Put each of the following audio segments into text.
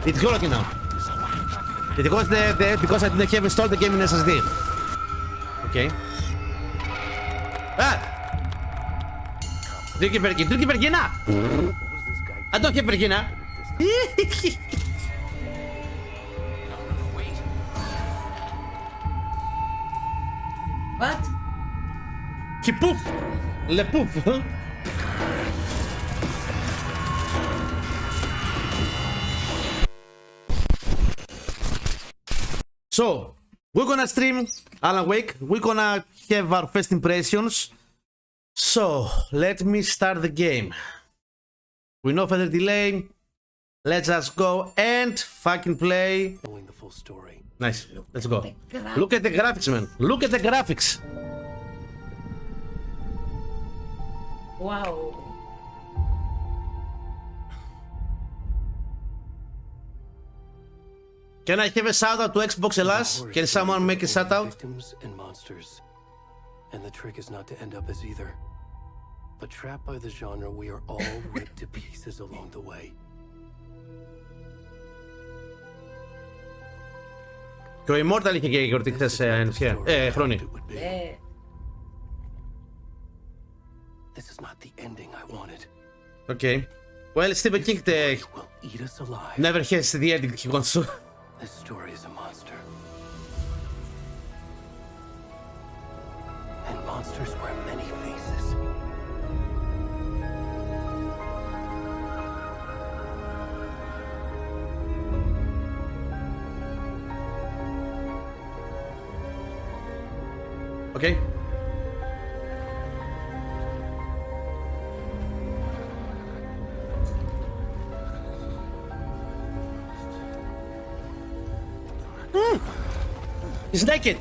It's working now. Because I didn't have installed the game in SSD. Okay. Ah! Drink Virginia! I don't have Virginia. What? He poof! Le poof! So, we're gonna stream Alan Wake. We're gonna have our first impressions. So, let me start the game. With no further delay, let's just go and fucking play. Knowing the full story. Nice, let's go. Look at the graphics, man. Look at the graphics. Wow. Can I have a shout out to Xbox Elas? Can someone make a shout out? Victims and monsters. And the trick is not to end up as either. But trapped by the genre, we are all ripped to pieces along the way. Και ο Immortal είχε και γιορτή χθες χρόνια. This is not the ending I wanted. Okay. Well, Stephen King Will eat us alive. never has the ending he wants to. This story is a monster. And monsters wear many faces. Okay. He's naked.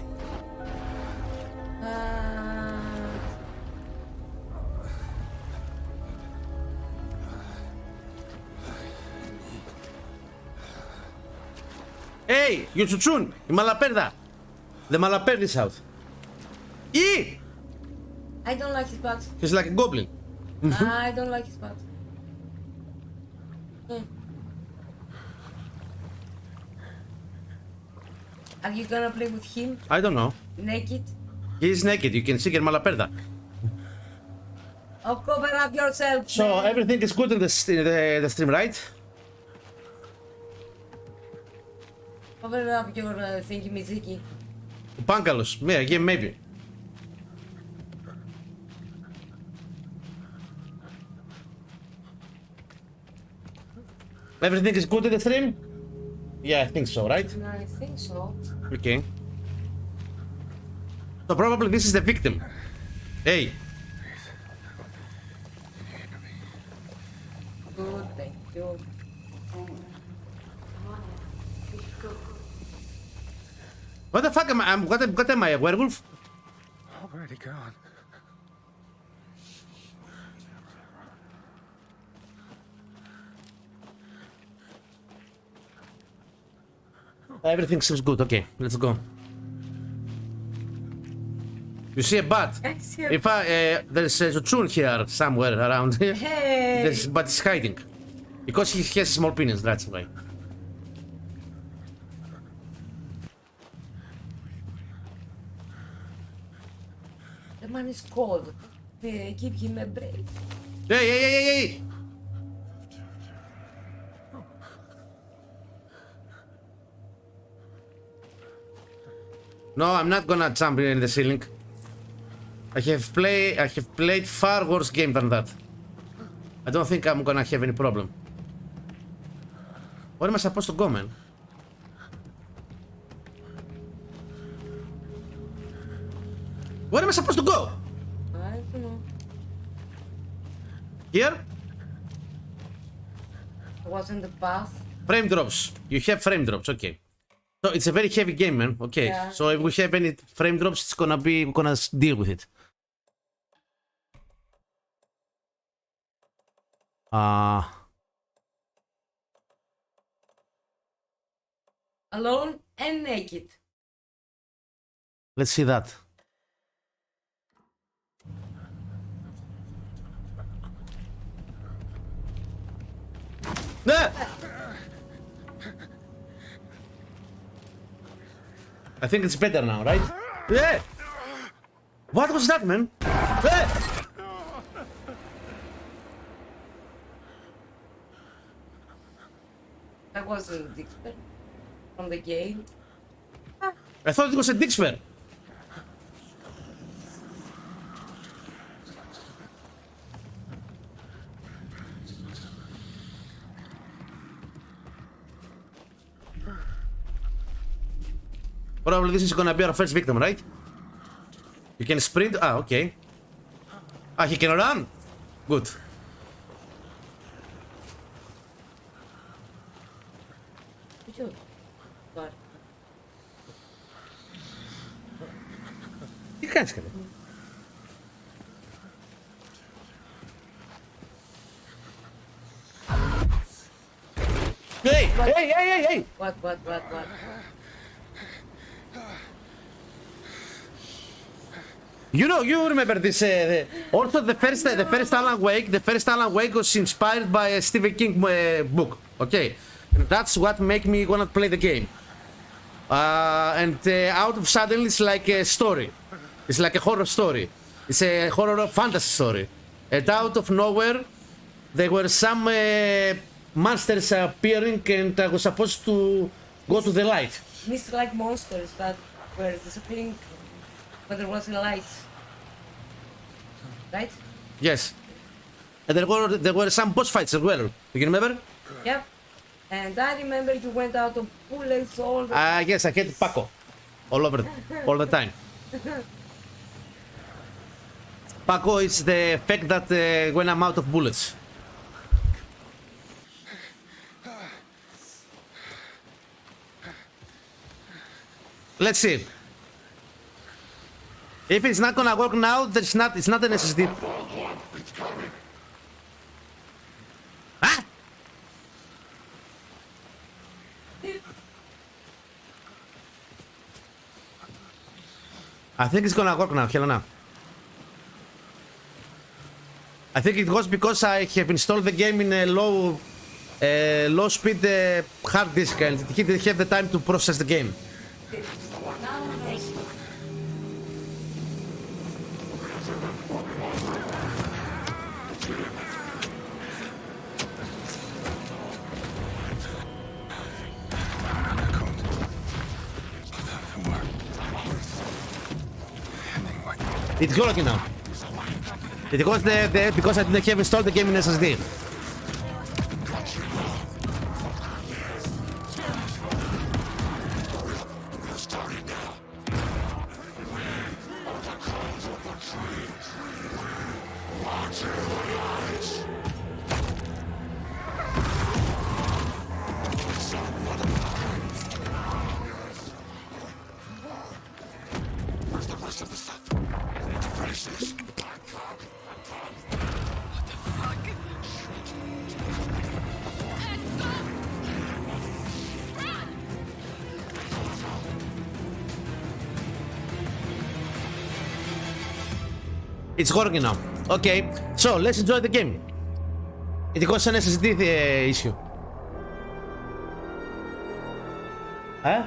Hey, you chuchun, η μαλαπέρδα. The malapέρδη out. E! I don't like his butt. He's like a goblin. I don't like his butt. Are you gonna play with him I don't know. naked? He's naked, you can see the malapέρδα. Oh, cover up yourself. So man. everything is good in the stream, right? Cover up your thingy Miziki. Πανκαλος, yeah, maybe. Everything is good in the stream? Yeah, I think so, right? I think so. Okay. So probably this is the victim. Hey. Good, thank you. What the fuck am I? What am I, a werewolf? Already gone. Everything seems good. Okay, let's go. You see a bat? I see a If I there's a Zochun here somewhere around here, Hey! but he's hiding because he has small penis. That's why. The man is cold. Give him a break. Hey! No, I'm not gonna jump in the ceiling. I have played far worse game than that. I don't think I'm gonna have any problem. Where am I supposed to go, man? Where am I supposed to go? I don't know. Here? Wasn't the path? Frame drops. You have frame drops, okay. So it's a very heavy game, man. Okay. Yeah. So if we have any frame drops, it's gonna be we're gonna deal with it. Alone and naked. Let's see that. Ah! I think it's better now, right? Yeah! What was that, man? Yeah! That wasn't Dixper from the game. I thought it was a Dixper. Probably this is gonna be our first victim, right? You can sprint. Ah, okay. Ah, he can run. Good. Ποιο? Τώρα. Τι κάνεις καλά? Hey! Hey! What? You know, you remember this? Also, the first Alan Wake was inspired by a Stephen King book. Okay, and that's what make me wanna play the game. And out of sudden, it's like a story. It's like a horror story. It's a horror fantasy story. And out of nowhere, there were some monsters appearing, and I was supposed to go to the light. Mist like monsters that were disappearing when there was a light. Right? Yes. And there were some boss fights as well. Do you remember? Yep. And I remember you went out of bullets all the Yes, I had Paco all over, all the time. Paco is the fact that when I'm out of bullets. Let's see. If it's not gonna work now, it's not an SSD. Ah! I think it's gonna work now, Helena. I think it was because I have installed the game in a low speed hard disk and it didn't have the time to process the game. It's working now. Because because I didn't have installed the game in SSD. It's working now. Okay, so let's enjoy the game. It was an SSD issue. Huh?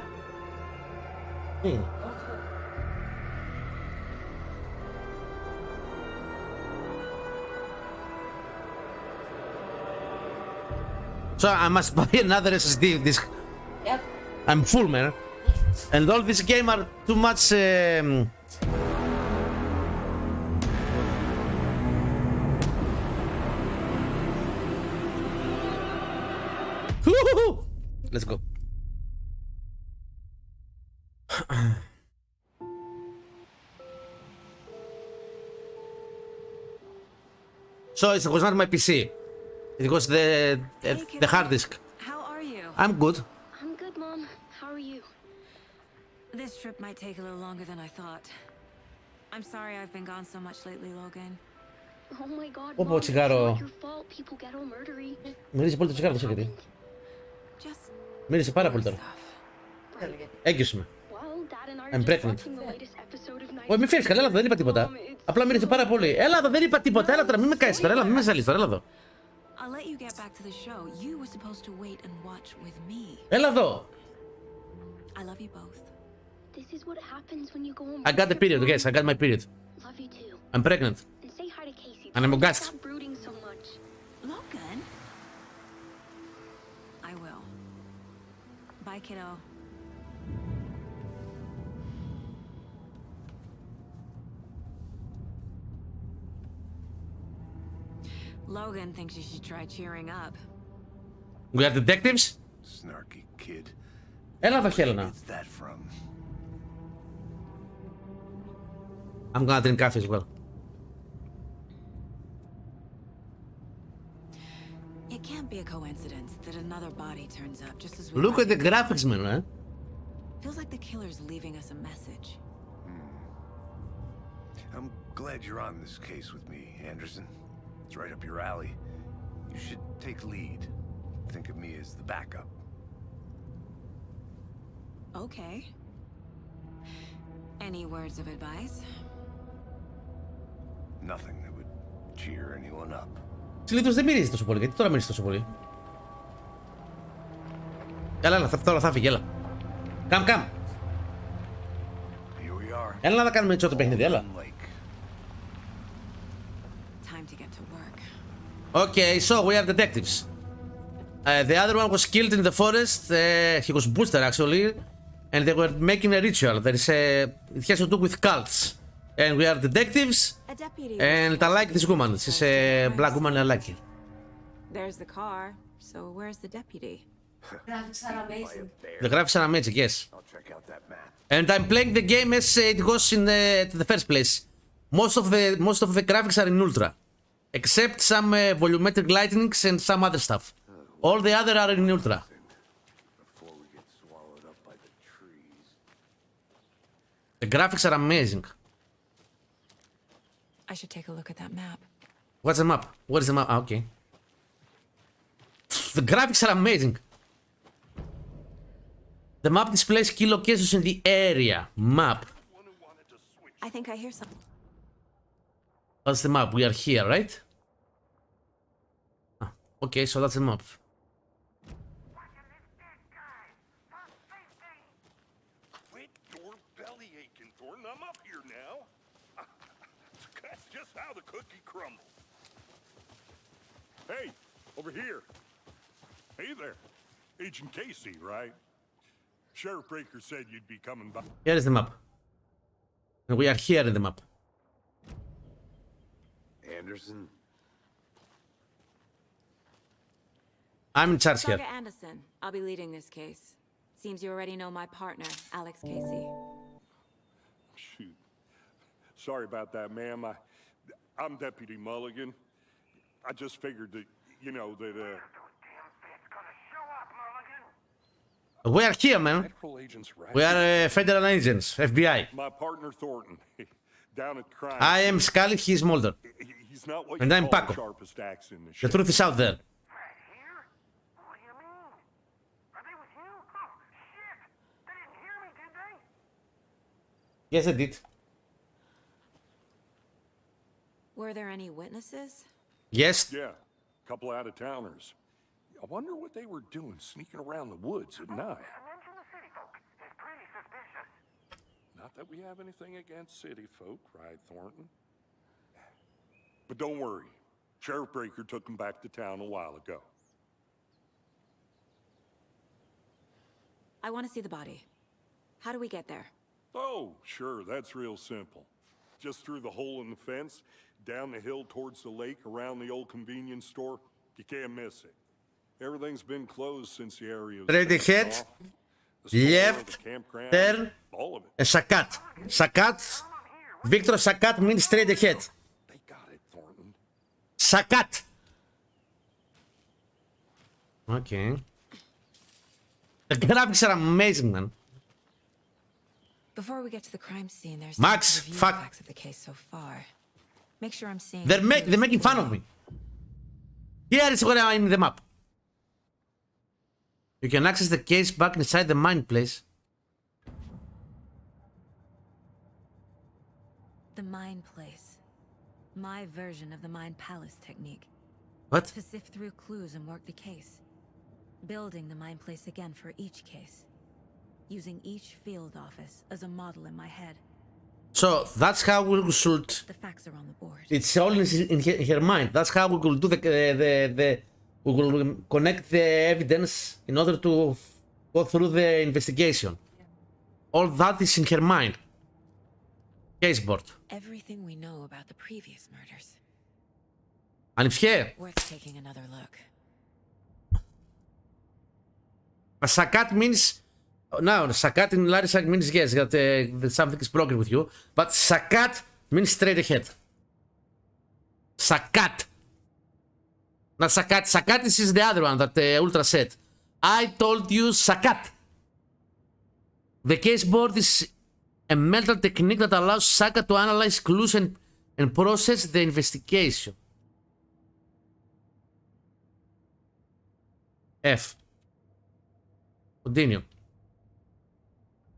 So I must buy another SSD disk. Yep. I'm full, man. And all this game are too much. Let's go. So it was not my PC. It was the hard disk. How are you? I'm good. I'm good, Mom. How are you? This trip might take a little longer than I thought. I'm sorry I've been gone so much lately, Logan. Oh my god, Πω πω Mom, τσιγάρο. it's not your fault. People get all murdery. Μυρίζει πολύ το τσιγάρο, δεν γιατί. Just Μύριζε πάρα πολύ τώρα. stuff. Έγκυσε με. Well, Dad and I are I'm just pregnant. watching the latest episode of Night. Όχι, μη φεύγεις, καλά, έλα εδώ, δεν είπα τίποτα. Απλά μύριζε πάρα πολύ. Έλα εδώ, δεν είπα τίποτα. Έλα τώρα, μην με κάνεις τώρα, έλα, μην με ζαλείς τώρα, έλα εδώ. I'll let you get back to the show. You were supposed to wait and watch with me. Έλα εδώ. I love you both. This is what happens when you go on. I got the period, yes, I got my period. Love you too. I'm pregnant. And say hi to Casey. And I'm a guest. Stop brooding so much. Logan? I will. Bye, kiddo. Logan thinks you should try cheering up. We are detectives. Snarky kid. Έλα εδώ, Χέλενα. Where's that from? I'm gonna drink coffee as well. It can't be a coincidence that another body turns up just as we Look at the arrive. graphics, man, eh? Feels like the killer's leaving us a message. I'm glad you're on this case with me, Anderson. It's right up your alley. You should take lead. Think of me as the backup. Okay. Any words of advice? Nothing that would cheer anyone up. Συνήθως δεν μυρίζει τόσο πολύ. Γιατί τώρα μυρίζει τόσο πολύ? Έλα, τώρα θα φύγει, έλα. Come. Here we are. Έλα να κάνουμε έτσι το παιχνίδι, έλα. Lake. Time to get to work. Okay, so we are detectives. The other one was killed in the forest. He was Booster actually, and they were making a ritual. There is it has to do with cults, and we are detectives. A deputy. And I like this woman. She's a black woman. I like her. There's the car. So where's the deputy? Graphics are amazing. The graphics are amazing, yes. I'll check out that map. And I'm playing the game as it was in the first place. Most of the graphics are in ultra, except some volumetric lightnings and some other stuff. All the other are in ultra. Before we get swallowed up by the trees. The graphics are amazing. I should take a look at that map. What's the map? What is the map? Ah, okay. The graphics are amazing. The map displays key locations in the area. Map. I think I hear something. That's the map. We are here, right? Ah, okay, so that's the map. Quit your belly aching, Thornton. I'm up here now. That's just how the cookie crumbles. Hey, over here. Hey there. Agent Casey, right? Sheriff Breaker said you'd be coming by. Here is the map. And we are here in the map. Anderson? I'm in charge here. Saga Anderson. I'll be leading this case. Seems you already know my partner, Alex Casey. Shoot. Sorry about that, ma'am. I'm Deputy Mulligan. I just figured that, you know, that, We are here, man. Federal agents, right? We are federal agents, FBI. My partner Thornton, down at the crime. I am Scully, he is Mulder. He's not what And you I'm call Paco. the sharpest axe in the The shed. truth is out there. Right here? What do you mean? Are they with you? Oh, shit! They didn't hear me, did they? Yes, I did. Were there any witnesses? Yes. Yeah, a couple out-of-towners. I wonder what they were doing sneaking around the woods at night. I mentioned the city folk. It's pretty suspicious. Not that we have anything against city folk, right, Thornton? But don't worry. Sheriff Breaker took them back to town a while ago. I want to see the body. How do we get there? Oh, sure, that's real simple. Just through the hole in the fence, down the hill towards the lake, around the old convenience store. You can't miss it. Everything's been closed since the area was Straight fenced ahead, off. The store, left, the campground, turn, all of it. a Sakat. Sakat. Victor Sakat means straight ahead. They got it, Thornton. Sakat. Okay. The graphics are amazing, man. Before we get to the crime scene, there's Max, time to review fuck. the facts of the case so far. Make sure I'm seeing. They're making fun of me. Here is where I'm in the map. You can access the case back inside the mine place. The mine place. My version of the mine palace technique. What? To sift through clues and work the case. Building the mine place again for each case. using each field office as a model in my head. So that's how we should. The facts are on the board. It's all in her mind. That's how we will do we will connect the evidence in order to go through the investigation. All that is in her mind. Caseboard. Everything we know about the previous murders. Ανιψιέ. Worth taking another look. Sakat means no. Sakat in Larissa means yes, that something is broken with you. But Sakat means straight ahead. Sakat. Not Sakat. Sakat is the other one that Ultra said. I told you Sakat. The case board is a mental technique that allows Saga to analyze clues and process the investigation. F. Continue.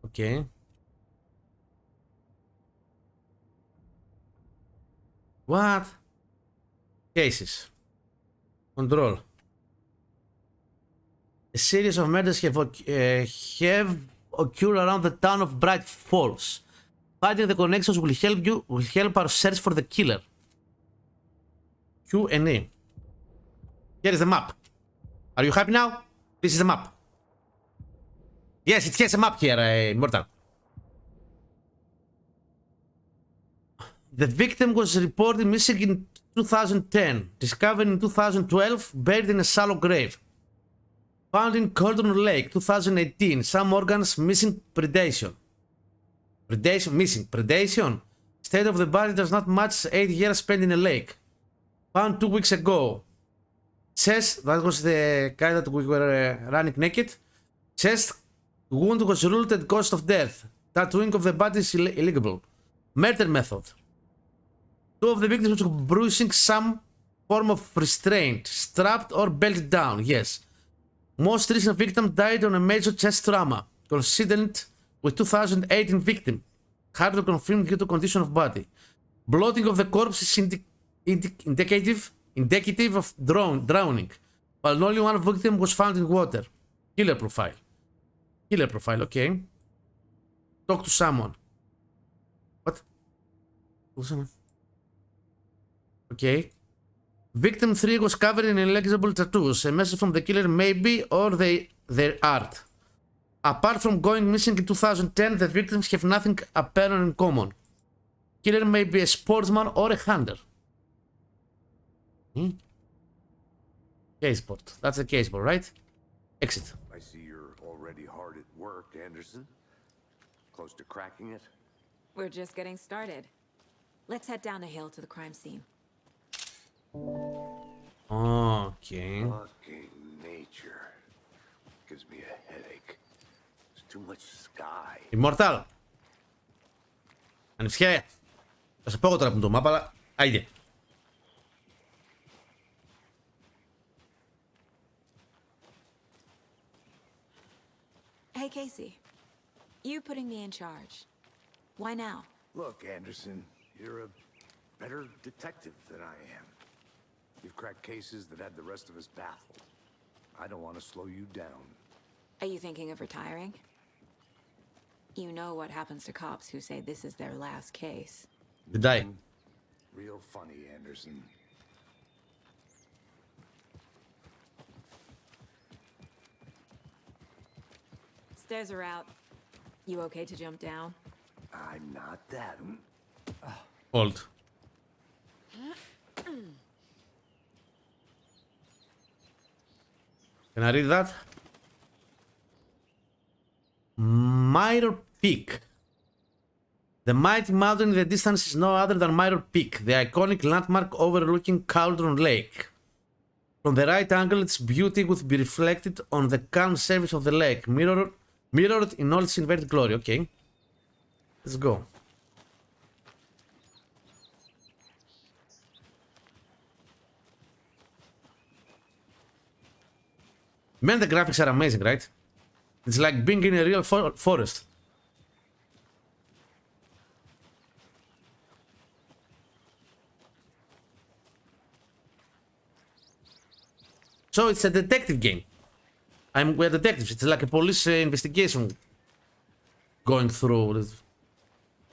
Okay. What? Cases. Control. A series of murders have occurred around the town of Bright Falls. Finding the connections will help our search for the killer. Q and A. Here is the map. Are you happy now? This is the map. Yes, it has a map here, Immortal. The victim was reported missing in 2010, discovered in 2012, buried in a shallow grave. Found in Cauldron Lake, 2018, some organs missing predation. Predation? State of the body does not match 8 years spent in a lake. Found 2 weeks ago. Chest, that was the guy that we were running naked. Chest wound was ruled at cause of death. Tattooing of the body is illegal. Murder method. 2 of the victims were bruising some form of restraint, strapped or belted down, yes. Most recent victim died on a major chest trauma, coincident with 2018 victim. Hard to confirm due to condition of body. Bloating of the corpse is indicative of drowning, while only one victim was found in water. Killer profile. Killer profile, okay. Talk to someone. What? Okay. Victim 3 was covered in illegible tattoos. A message from the killer maybe, or their art. Apart from going missing in 2010, the victims have nothing apparent in common. Killer may be a sportsman or a hunter. Caseboard. That's a caseboard, right? Exit. I see you're already hard at work, Anderson. Close to cracking it? We're just getting started. Let's head down the hill to the crime scene. Okay. Fucking nature. Gives me a headache. There's too much sky. Immortal. Ανιψιέ. Θα σε πω εγώ τώρα που το μάπα, αλλά άιντε. Hey, Casey. You putting me in charge. Why now? Look, Anderson, you're a better detective than I am. You've cracked cases that had the rest of us baffled. I don't want to slow you down. Are you thinking of retiring? You know what happens to cops who say this is their last case. Did I? Real funny, Anderson. Stairs are out. You okay to jump down? I'm not that. Hold. Can I read that? Mirror Peak. The mighty mountain in the distance is no other than Mirror Peak, the iconic landmark overlooking Cauldron Lake. From the right angle, its beauty would be reflected on the calm surface of the lake, mirrored in all its inverted glory. Okay, let's go. Man, the graphics are amazing, right? It's like being in a real forest. So it's a detective game. We're detectives. It's like a police investigation going through this.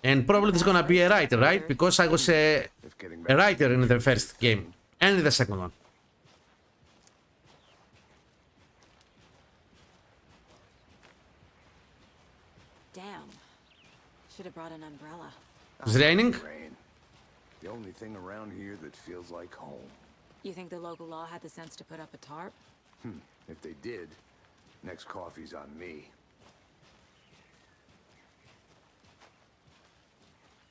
And probably there's gonna be a writer, right? Because I was a writer in the first game and in the second one. Damn. Should have brought an umbrella. It's raining? Rain. The only thing around here that feels like home. You think the local law had the sense to put up a tarp? If they did, next coffee's on me.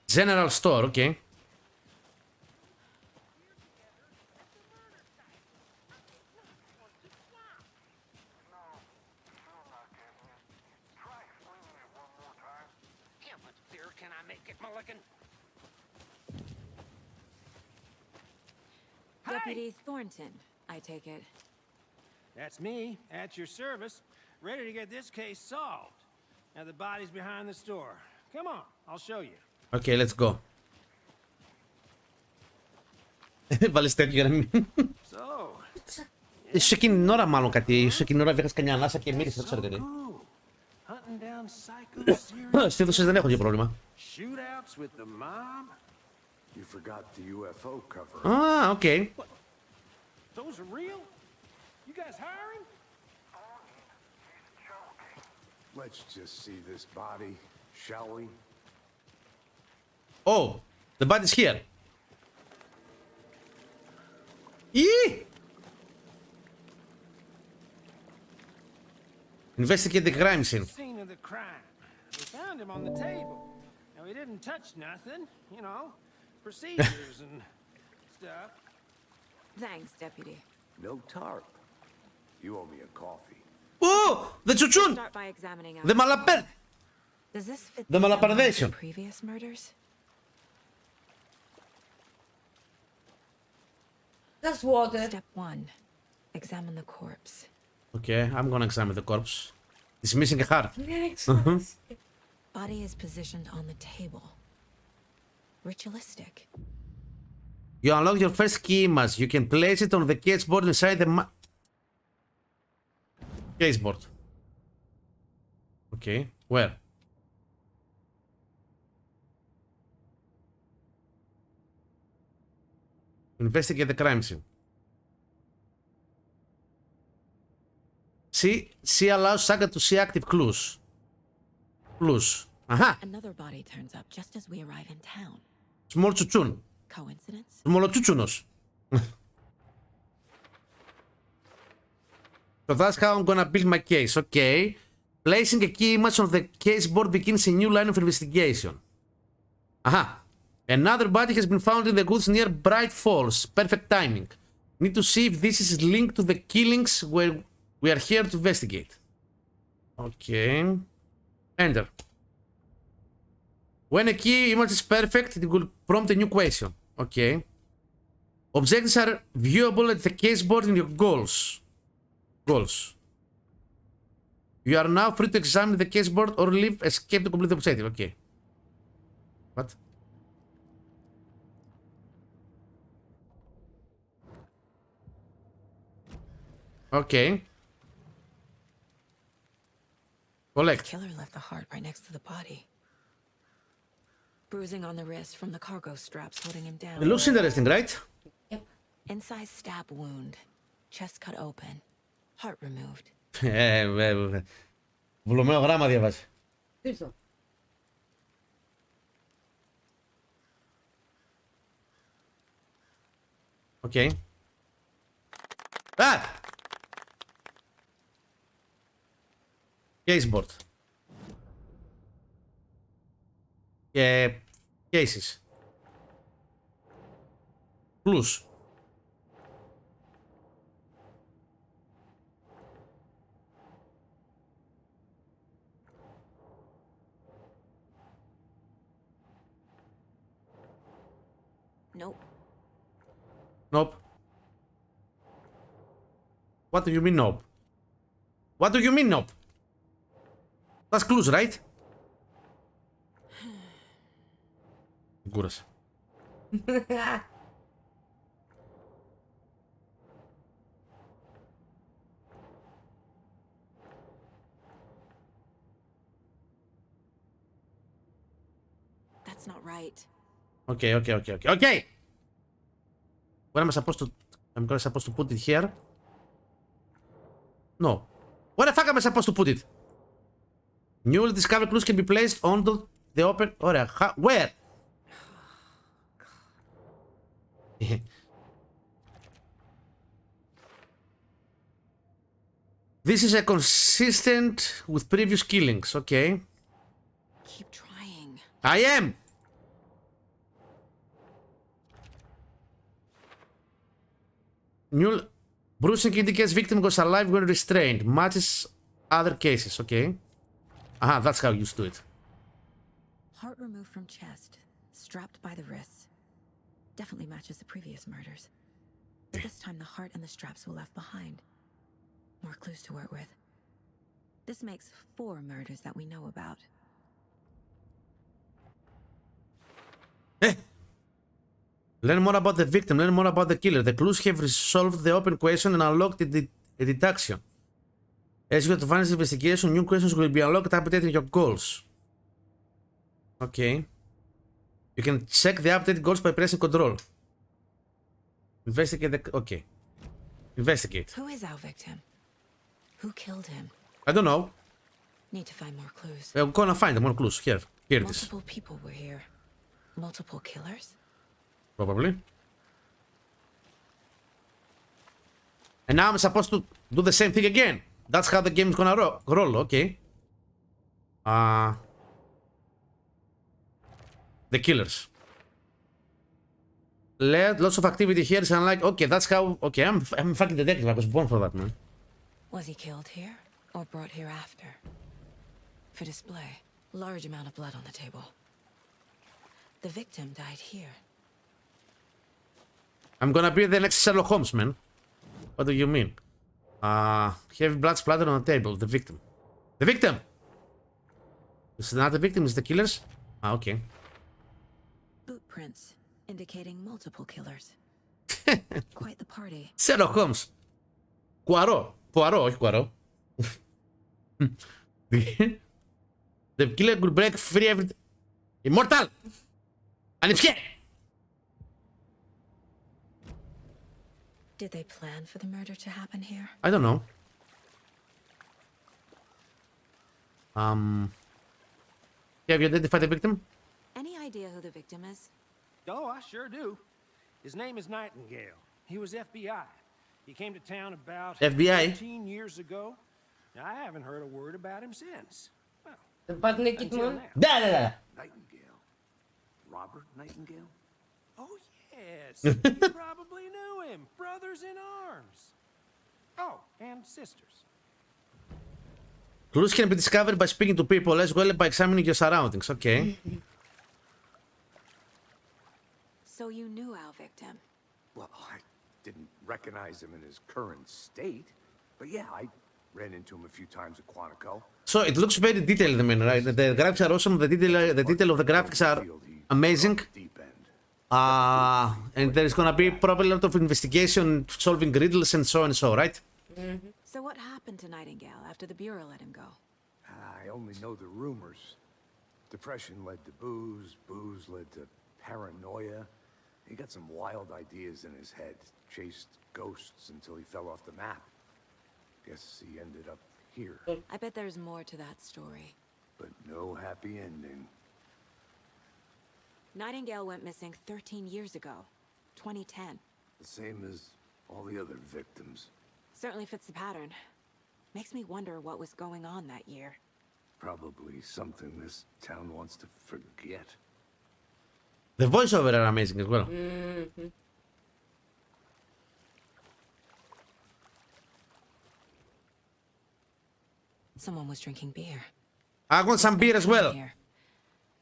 General store, okay. How much beer can I make it, Mulligan? Deputy Thornton, I take it. That's me, at your service, ready to get this case solved. Now the body's behind the store. Come on, I'll show you. Okay, let's go. Βάλεις τέτοιο για να μην... So, Ίσως εκείνη την ώρα μάλλον κάτι, ίσως εκείνη την ώρα βγήκες κανένα ανάσα και μύρισε, δεν ξέρω γιατί. hunting down psycho serial Συνήθως δεν έχω τέτοιο πρόβλημα. shootouts with the mob. You forgot the UFO cover. Α, οκ. Those are real? You guys hiring? Let's just see this body, shall we? Oh, the body's here. Yee! Investigate the crime scene. Scene of the crime. We found him on the table. Now he didn't touch nothing, you know, procedures and stuff. Thanks, Deputy. No tarp. You owe me a coffee. Oh, the chuchun! Start by examining The malaper... Does this fit The MO of malapardation. previous murders? That's water. Step 1. Examine the corpse. Okay, I'm gonna examine the corpse. It's missing a heart. Next. Body is positioned on the table. Ritualistic. You unlock your first key image. You can place it on the case board inside the case board. Okay, where? Investigate the crime scene. See allows Saga to see active clues. Aha! Another body turns up just as we arrive in town. Small chuchun. Coincidence? Μολοτσούτσουνος. So that's how I'm gonna build my case. Okay. Placing a key image on the case board begins a new line of investigation. Aha. Another body has been found in the woods near Bright Falls. Perfect timing. Need to see if this is linked to the killings where we are here to investigate. Okay. Enter. When a key image is perfect, it will prompt a new question. Okay. Objectives are viewable at the case board in your goals. You are now free to examine the case board or leave escape to complete the objective. Okay. What? Okay. Collect. Killer left the heart right next to the body. Bruising on the wrist from the cargo straps holding him down. It looks interesting, right? Inside stab wound. Chest cut open. Heart removed. Βουλωμένο γράμμα διαβάζει. Ήρθα. Okay. Ah! Caseboard. Cases. Clues. Nope. Nope. What do you mean nope? What do you mean nope? That's clues, right? Κούρασε. That's not right. Okay. Where am I supposed to put it here? No. Where the fuck am I supposed to put it? Newly discovered clues can be placed onto the open... Ωραία. Where? This is a consistent with previous killings. Okay. Keep trying. I am! New bruising indicates victim was alive when restrained. Matches other cases. Okay. Aha, that's how you do it. Heart removed from chest, strapped by the wrists. Definitely matches the previous murders. But this time the heart and the straps were left behind. More clues to work with. This makes 4 murders that we know about. Learn more about the victim, learn more about the killer. The clues have resolved the open question and unlocked the deduction. As you advance the investigation, new questions will be unlocked, updating your goals. Okay. You can check the updated goals by pressing control. Investigate the... Okay. Investigate. Who is our victim? Who killed him? I don't know. Need to find more clues. I'm gonna find more clues. Here. Here it is. Multiple people were here. Multiple killers? Probably. And now I'm supposed to do the same thing again. That's how the game is gonna roll. Okay. The killers. Lots of activity here. So I'm like, okay, that's how. Okay, I'm a fucking detective. I was born for that, man. Was he killed here or brought here after? For display, large amount of blood on the table. The victim died here. I'm gonna be the next Sherlock Holmes, man. What do you mean? Heavy blood splattered on the table. The victim. The victim! Is it not the victim? Is the killers? Okay. Boot prints indicating multiple killers. Quite the party. Sherlock Holmes. Poirot, όχι Poirot. The killer will break free every... Immortal! Ανιψιέ! Did they plan for the murder to happen here? I don't know. Have you identified the victim? Any idea who the victim is? Oh, I sure do. His name is Nightingale. He was FBI. He came to town about FBI? 13 years ago. Now, I haven't heard a word about him since. Well, Δεν πάτε εκεί until μόνο. now. Ναι. Nightingale. Robert Nightingale? Oh, yes. You probably knew him. Brothers in arms. Oh, and sisters. Clues can be discovered by speaking to people as well as by examining your surroundings. Okay. So you knew our victim. Well, I didn't recognize him in his current state. But yeah, I ran into him a few times at Quantico. So it looks very detailed, I mean, right? The graphics are awesome. The detail of the graphics are amazing. Deep end. And there's gonna be probably a lot of investigation, solving riddles and so and so, right? So what happened to Nightingale after the Bureau let him go? I only know the rumors. Depression led to booze, booze led to paranoia. He got some wild ideas in his head, chased ghosts until he fell off the map. Guess he ended up here, I bet there's more to that story. but no happy ending. Nightingale went missing 13 years ago, 2010. The same as all the other victims. Certainly fits the pattern. Makes me wonder what was going on that year. Probably something this town wants to forget. The voiceover are amazing as well. Someone was drinking beer. I want some beer as well. Here,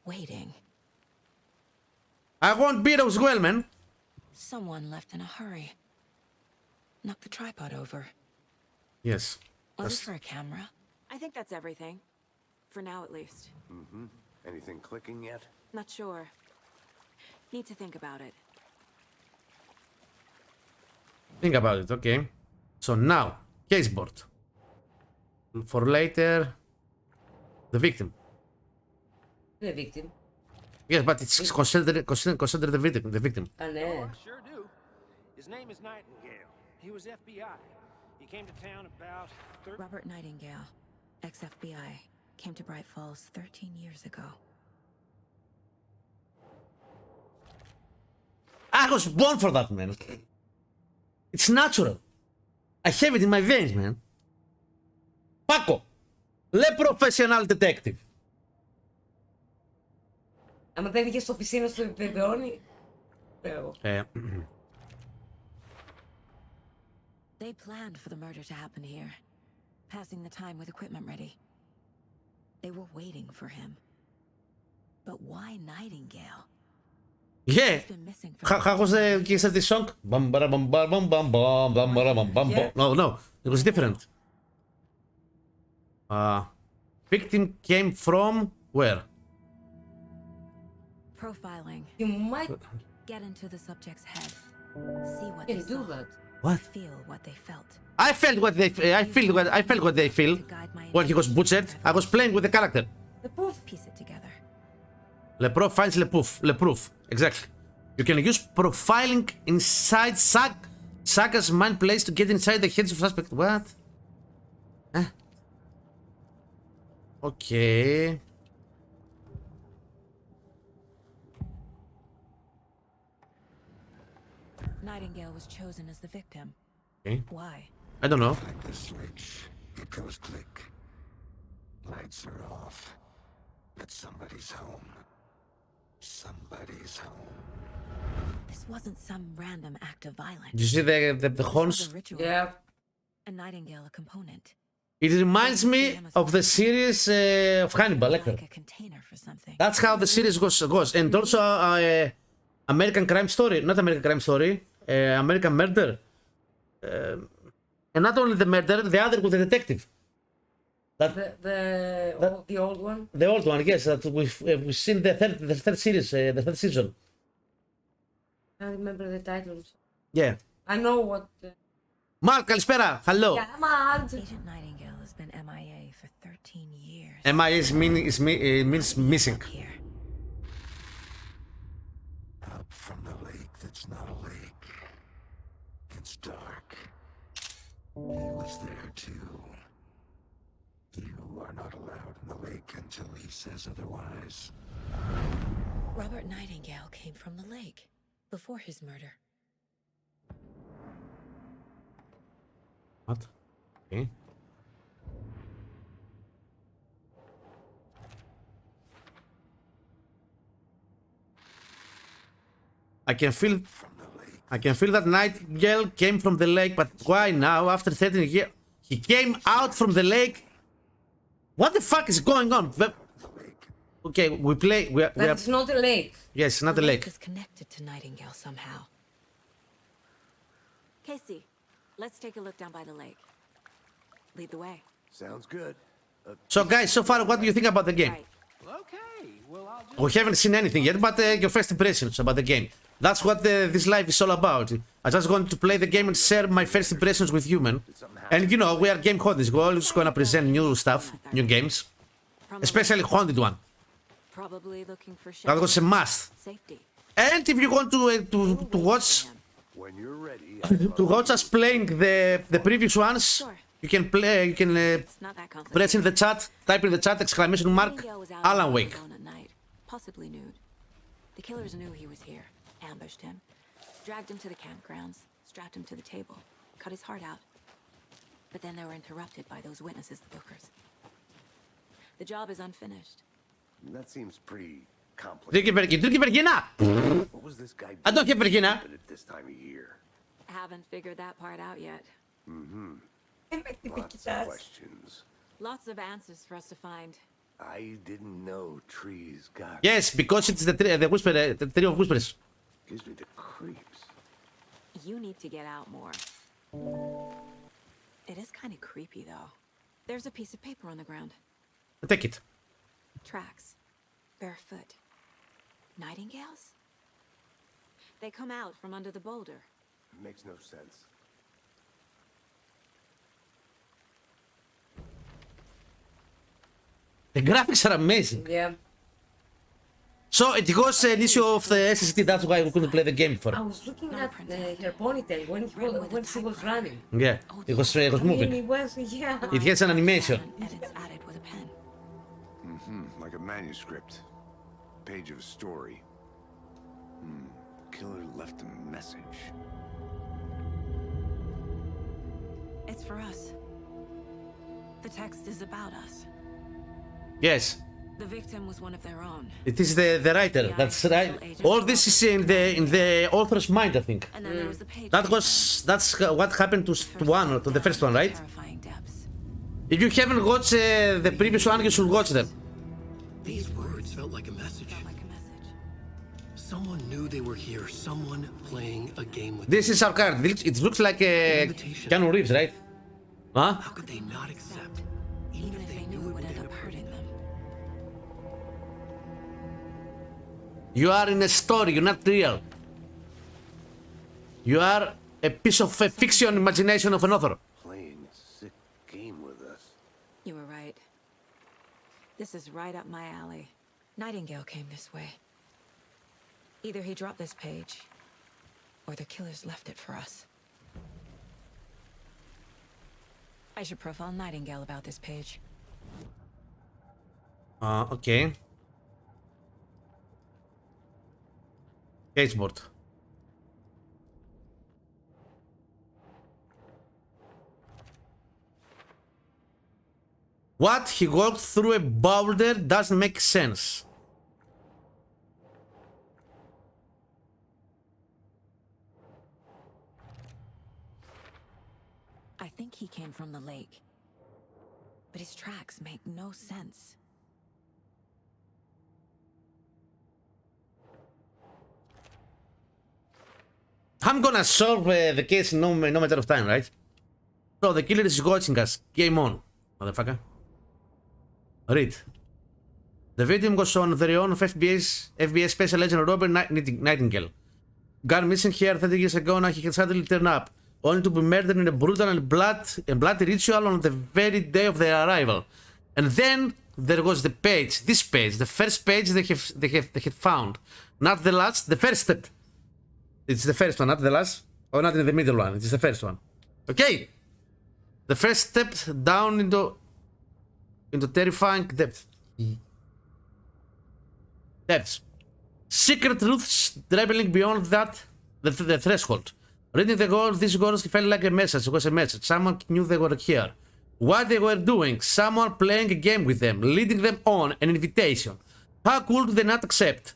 waiting. I want beer as well, man. Someone left in a hurry. Knocked the tripod over. Yes. Was it for a camera? I think that's everything. For now, at least. Anything clicking yet? Not sure. Need to think about it. Think about it, okay. So now, caseboard. For later, the victim. The victim. Yes, but it's consider the victim. Α, ναι. Sure do. His name is Nightingale. He was FBI. He came to town about Robert Nightingale, ex-FBI, came to Bright Falls 13 years ago. I was born for that, man. It's natural. I have it in my veins, man. Paco, le professional detective. Άμα δεν είχε στο πισίνο στο επιβεβαιώνει. Ξέρω. They planned for the murder to happen here, passing the time with equipment ready. They were waiting for him. But why Nightingale? Yeah. He's been missing for How was the kiss of the song? Bum bum bum bum bum bum bum bum bum. No, it was different. Victim came from where? profiling. You might Get into the subject's head. See what can they do saw. that. What? Feel what they felt. I felt what they feel when he was butchered. I was playing with the character. The proof. Piece it together. Le proof finds le proof. Exactly. You can use profiling inside Saga's mind place to get inside the heads of suspect. What? Okay. Nightingale was chosen as the victim. Okay. Why? I don't know. Like the switch, it goes click. Lights are off. But somebody's home. Somebody's home. This wasn't some random act of violence. You see the This was horns? a ritual. Yeah. A Nightingale a component. It reminds me of the series of Hannibal Lecter. Like a container for something. That's how the series goes. And also American Crime Story. Not American Crime Story. American Murder. And not only the murder, the other with the detective. The old one. The old one, yes. That we've seen the third series, the third season. I remember the titles. Yeah. I know what. Mark, καλησπέρα. Hello. Yeah, man. Agent Nightingale has been MIA for 13 years. MIA means missing. Here. Up from the lake that's not a lake. It's dark. He was there too. You are not allowed in the lake until he says otherwise. Robert Nightingale came from the lake before his murder. What? Okay. I can feel that Nightingale came from the lake, but why now, after 13 years? He came out from the lake? What the fuck is going on? Okay, That's not a lake. Yes, it's not a lake. Is connected to Nightingale somehow. Casey, let's take a look down by the lake. Lead the way. Sounds good. So guys, so far, what do you think about the game? Right. Okay, well, I'll just... We haven't seen anything yet, but your first impressions about the game. That's what this live is all about. I just want to play the game and share my first impressions with you, man. And you know, we are game holders. We're always going to present new stuff, new games. From Especially haunted one. Probably looking for That was a shelter, must. safety. And if you want to watch When you're ready, to watch us playing the previous ones, Sure. you can play. You can It's not that complicated. press in the chat, type in the chat exclamation mark Nightingale was out Alan Wake. alone at night, possibly nude. The killers knew he was here, ambushed him, dragged him to the campgrounds, strapped him to the table, cut his heart out. But then they were interrupted by those witnesses, the bookers. The job is unfinished. that seems pretty complicated. Τρίχει βεργίνα. What was this guy I don't have Virginia. doing at this time of year? Haven't figured that part out yet. Lots of questions. Lots of answers for us to find. I didn't know trees got... Yes, because it's the whisper, the tree of whispers. Gives me the creeps. You need to get out more. It is kind of creepy, though. There's a piece of paper on the ground. Take it. Tracks. Barefoot. Nightingales? They come out from under the boulder. Makes no sense. The graphics are amazing. Yeah. So it was an issue of the SSD, that's why we couldn't play the game before. I was looking at her ponytail when she was running. Yeah, it was I mean, moving. it was, yeah. It has an animation. Edits added with a pen. Like a manuscript. Page of a story. Killer left a message. It's for us. The text is about us. Yes, The victim was one of their own. it is the writer. That's right. All this is in the author's mind, I think. And then there was the page. That's what happened to one, or to the first one, right? Terrifying depths. If you haven't watched the previous one, you should watch them. These words felt like a message. Like a message. Someone knew they were here. Someone playing a game with This is our card. It looks like a Keanu Reeves, right? Huh? How could they not accept? Even if they knew it would end up hurting them. You are in a story, you're not real. You are a piece of fiction imagination of an author. Playing a sick game with us. You were right. This is right up my alley. Nightingale came this way. Either he dropped this page, or the killers left it for us. I should profile Nightingale about this page. Okay. Caseboard. What? He walked through a boulder doesn't make sense. I think he came from the lake. But his tracks make no sense. I'm gonna solve the case in no matter of time, right? So the killer is watching us. Game on, motherfucker. Read. The victim was on their own of FBI Special Agent Robert Nightingale. Gone missing here 30 years ago, now he can suddenly turn up, only to be murdered in a brutal and bloody ritual on the very day of their arrival. And then there was the page, this page, the first page they had found. Not the last, the first step. It's the first one, not the last, or not in the middle one, it's the first one. Okay! The first step down into terrifying depth. Depths. Secret truths traveling beyond that, the threshold. Reading these words felt like a message. It was a message. Someone knew they were here. What they were doing. Someone playing a game with them. Leading them on. An invitation. How could they not accept?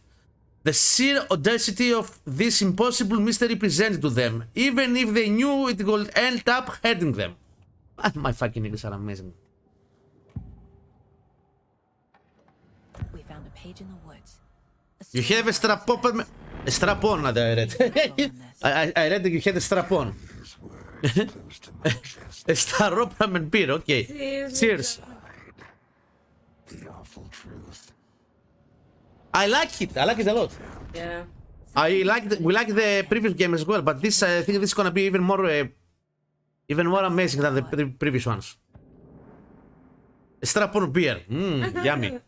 The sheer audacity of this impossible mystery presented to them. Even if they knew it would end up hurting them. My fucking English are amazing. We found a page in the woods. You have a strap-on, I read. I read that you had a strap-on. A Staropramen and beer, okay. Cheers. I like it a lot. Yeah. We like the previous game as well, but this I think this is gonna be even more amazing than the previous ones. A strap-on beer, yummy.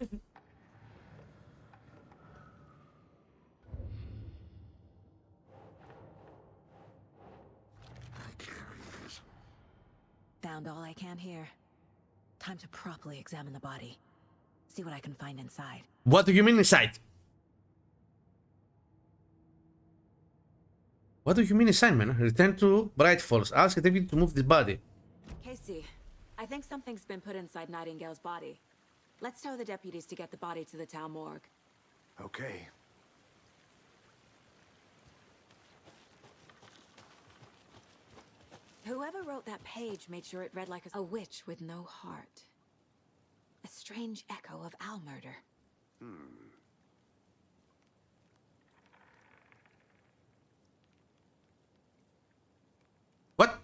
Found all I can here. Time to properly examine the body. See what I can find inside. What do you mean inside? What do you mean inside, man? Return to Bright Falls. Ask a deputy to move this body. Casey, I think something's been put inside Nightingale's body. Let's tell the deputies to get the body to the town morgue. Okay. Whoever wrote that page made sure it read like a witch with no heart. A strange echo of Al murder. What?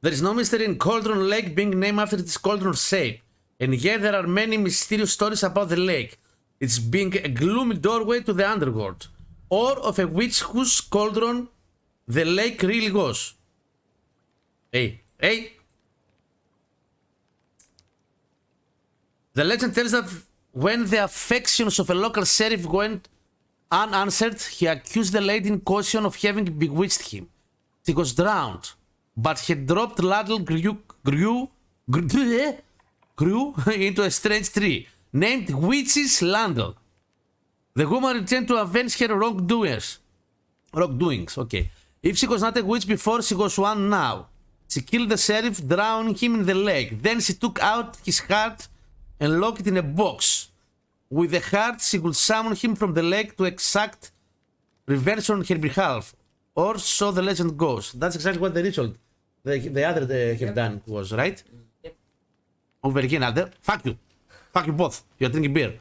There is no mystery in Cauldron Lake being named after its cauldron shape. And yet there are many mysterious stories about the lake. It's being a gloomy doorway to the underworld. Or of a witch whose cauldron the lake really was. Hey. The legend tells that when the affections of a local sheriff went Unanswered, he accused the lady in caution of having bewitched him. She was drowned, but he dropped Laddle grew into a strange tree named Witch's Landel. The woman returned to avenge her wrongdoings. Okay. If she was not a witch before, she was one now. She killed the sheriff, drowning him in the lake. Then she took out his heart and locked it in a box. With the heart, she would summon him from the lake to exact revenge on her behalf. Or so the legend goes. That's exactly what the ritual the other have done was, right? Yep. Over again, Alder. Fuck you. Fuck you both. You're drinking beer.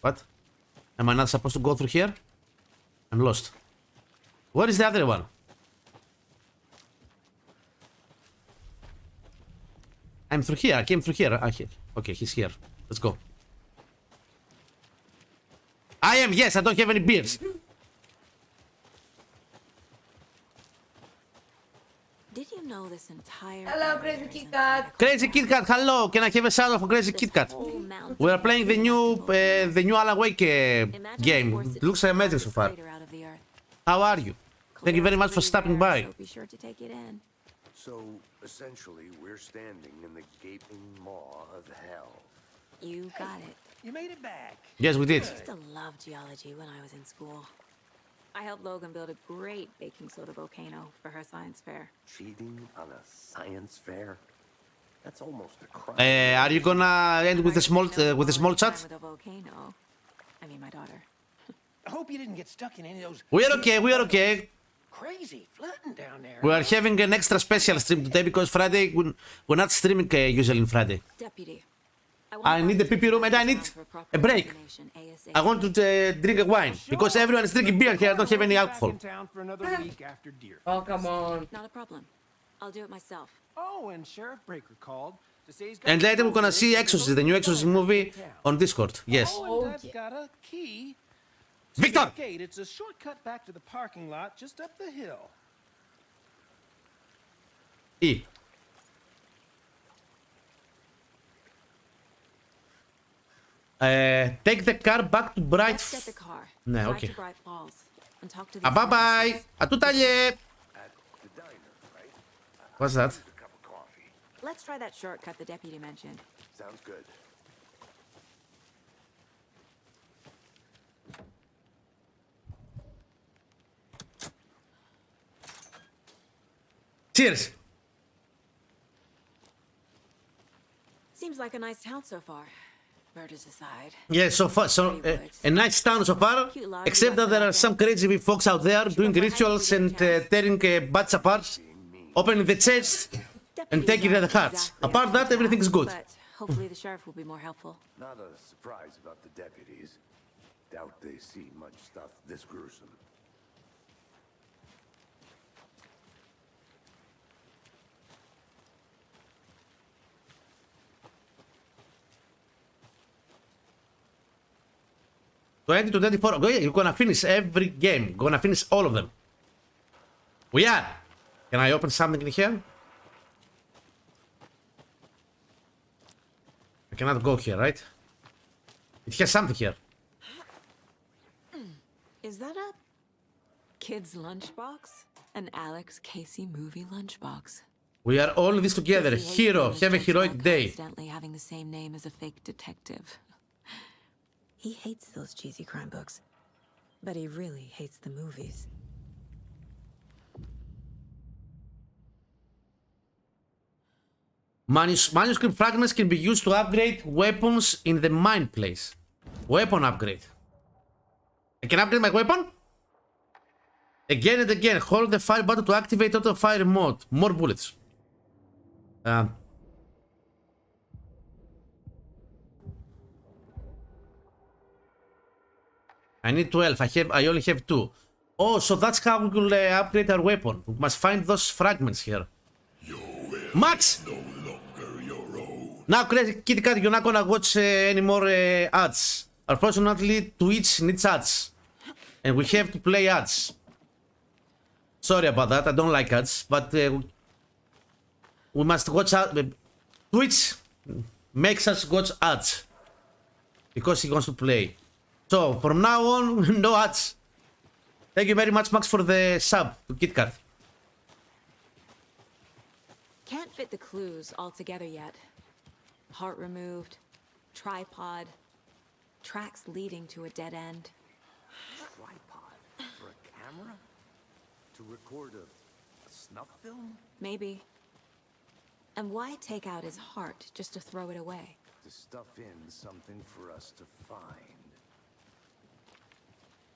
What? Am I not supposed to go through here? I'm lost. Where is the other one? I'm through here. I came through here. Okay, he's here. Let's go. I am, yes, I don't have any beers. Did you know this entire Hello, Crazy Kit Kat. Crazy Kit Kat, hello. Can I have a shout out for Crazy Kit Kat? We are playing the new Alan Wake game. It looks amazing so far. How are you? Thank you very much for stopping by. Be sure to take it in. So, essentially, we're standing in the gaping maw of hell. You got it. You made it back. Yes, we did. I used to love geology when I was in school. I helped Logan build a great baking soda volcano for her science fair. Cheating on a science fair? That's almost a crime. Are you gonna end with a small chat? With a volcano. I mean, my daughter. I hope you didn't get stuck in any of those We are okay. We are okay. crazy flooding down there. We are having an extra special stream today because Friday we're not streaming usually on Friday. Deputy. I need the PP room and I need a break. I want to drink a wine because everyone is drinking beer here. I don't have any alcohol. Back in town for another week after deer. Oh, come on. Not a problem. I'll do it myself. Oh, and Sheriff Breaker called to say he's got And later we're gonna see Exorcist, the new Exorcist movie on Discord. Yes. Oh, and I've yeah. got a key. Victor! Gate. It's a shortcut back to the parking lot just up the hill. E. Take the car back to Bright. Let's get the car. Ναι, Drive okay. to Bright Falls and talk to these Bye bye. witnesses. Ατούταλιε. At the diner, right? What's that? A cup of coffee. Let's try that shortcut the deputy mentioned. Sounds good. Cheers. Seems like a nice town so far. Murders aside. Yeah, so far, a nice town so far, except that there are some crazy folks out there doing rituals and tearing butts apart, opening the chest and taking the hearts. Apart that, everything's good. But hopefully the sheriff will be more helpful. Not a surprise about the deputies. Doubt they see much stuff this gruesome. 20 to 24. Okay, you're gonna finish every game. Gonna finish all of them. We are. Can I open something in here? I cannot go here, right? It has something here. Is that a kid's lunchbox? An Alex Casey movie lunchbox. We are all in this together. Casey hates Hero, being have a judged heroic while day. Constantly having the same name as a fake detective. He hates those cheesy crime books, but he really hates the movies. Manuscript fragments can be used to upgrade weapons in the mine place. Weapon upgrade. I can upgrade my weapon? Again and again, hold the fire button to activate auto fire mode. More bullets. I need 12. I only have 2. Oh, so that's how we will upgrade our weapon. We must find those fragments here. Max! Now, Crazy Kit Kat, you're not gonna watch any more ads. Unfortunately, Twitch needs ads. And we have to play ads. Sorry about that, I don't like ads, but we must watch out. Twitch makes us watch ads because he wants to play. So from now on, no ads. Thank you very much, Max, for the sub to KitKat. Can't fit the clues all together yet. Heart removed, tripod, tracks leading to a dead end. Tripod for a camera? To record a snuff film? Maybe. And why take out his heart just to throw it away? To stuff in something for us to find.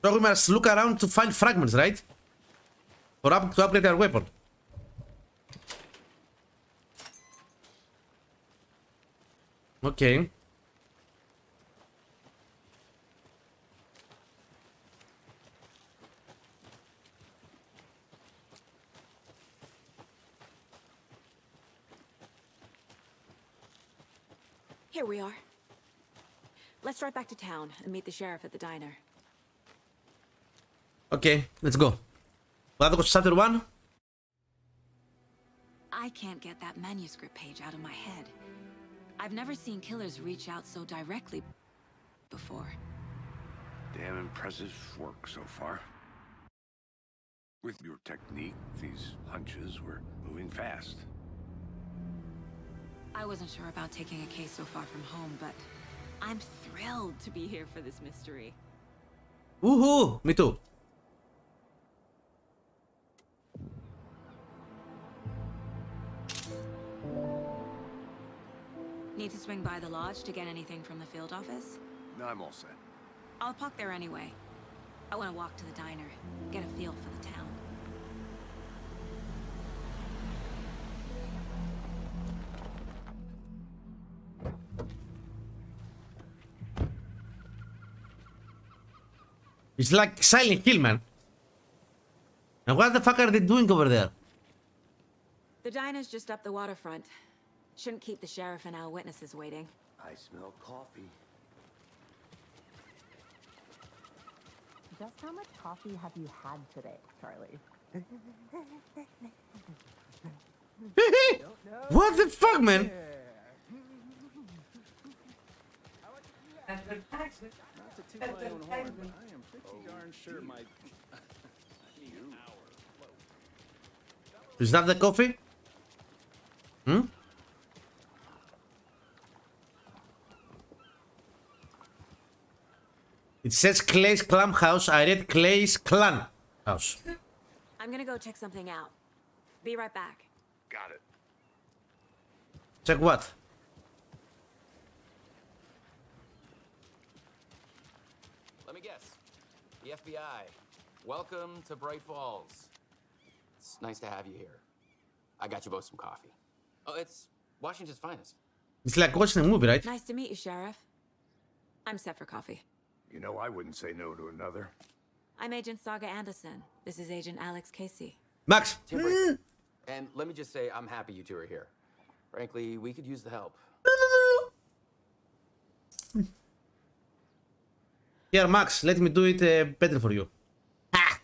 So we must look around to find fragments, right? Or to upgrade our weapon. Okay. Here we are. Let's drive back to town and meet the sheriff at the diner. Okay, let's go. We'll have to chapter 1. I can't get that manuscript page out of my head. I've never seen killers reach out so directly before. Damn impressive work so far. With your technique, these hunches were moving fast. I wasn't sure about taking a case so far from home, but I'm thrilled to be here for this mystery. Woohoo! Me too. Need to swing by the lodge to get anything from the field office? No, I'm all set. I'll park there anyway. I want to walk to the diner, get a feel for the town. It's like Silent Hill, man. And what the fuck are they doing over there? The diner's just up the waterfront. Shouldn't keep the sheriff and our witnesses waiting. I smell coffee. Just how much coffee have you had today, Charlie? What the fuck, man? Not to toot my own horn, but I am pretty darn sure my... Is that the coffee? Hmm? It says Clay's Clam House. I read Clay's Clan House. I'm gonna go check something out. Be right back. Got it. Check what? Let me guess. The FBI. Welcome to Bright Falls. It's nice to have you here. I got you both some coffee. Oh, it's Washington's finest. It's like watching a movie, right? Nice to meet you, Sheriff. I'm set for coffee. You know, I wouldn't say no to another. I'm Agent Saga Anderson. This is Agent Alex Casey. Max. And let me just say, I'm happy you two are here. Frankly, we could use the help. Here, Max, let me do it better for you. Ah.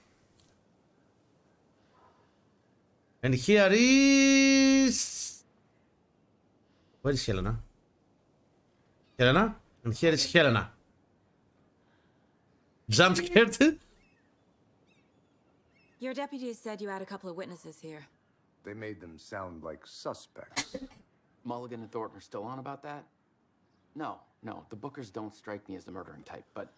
And here is... Where is Helena? Helena? And here is Helena. Jump scared? Your deputies said you had a couple of witnesses here. They made them sound like suspects. Mulligan and Thornton are still on about that? No, the Bookers don't strike me as the murdering type, but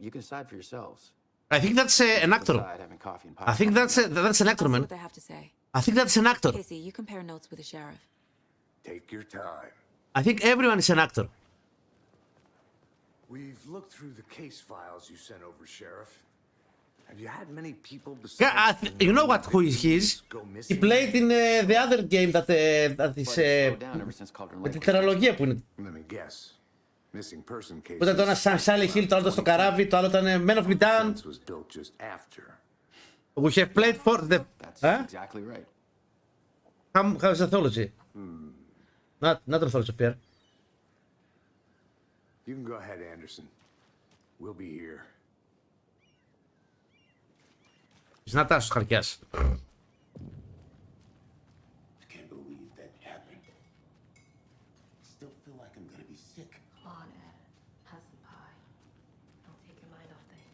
you can decide for yourselves. I think that's an actor. Having coffee and pie. I think that's an actor, I'll see man. what they have to say. I think that's an actor. Casey, you compare notes with the sheriff. Take your time. I think everyone is an actor. We've looked through the case files you sent over, Sheriff. Have you had many people Yeah, besides... you know what? Who he is? He played in the other game that is με την τεραλογία που είναι. Let me guess. Missing person cases. Που ήταν το ένα σαν Silent Hill, το άλλο στο καράβι, το άλλο ήταν Men of Medan. Was built just after. We have played for the... That's exactly right. How's orthology? Not orthology, Pierre. You can go ahead, Anderson. We'll be here. It's not us, Χαρκιάς. I can't believe that happened. still feel like I'm gonna be sick. Come on, Ed. Have some pie. I'll take your mind off things.